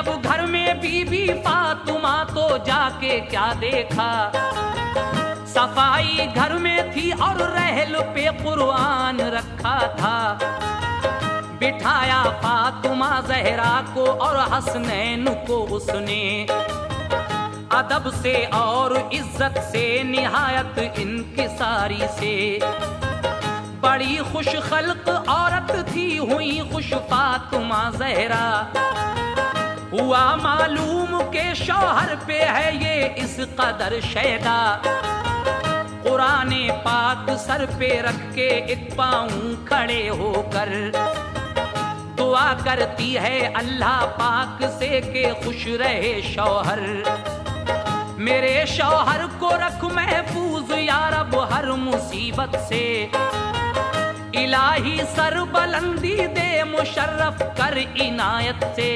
जब घर में बीबी फातिमा तो जाके क्या देखा, सफाई घर में थी और रहल पे कुरान रखा था। बिठाया फातिमा जहरा को और हसनैन को उसने, अदब से और इज्जत से निहायत इंकिसारी से। बड़ी खुश खल्क औरत थी, हुई खुश फातिमा जहरा। हुआ मालूम के शौहर पे है ये इस कदर शैदा। कुराने पाक सर पे रख के एक पाँव खड़े होकर दुआ करती है अल्लाह पाक से के खुश रहे शौहर। मेरे शौहर को रख महफूज या रब हर मुसीबत से। इलाही सर बुलंदी दे मुशर्रफ कर इनायत से।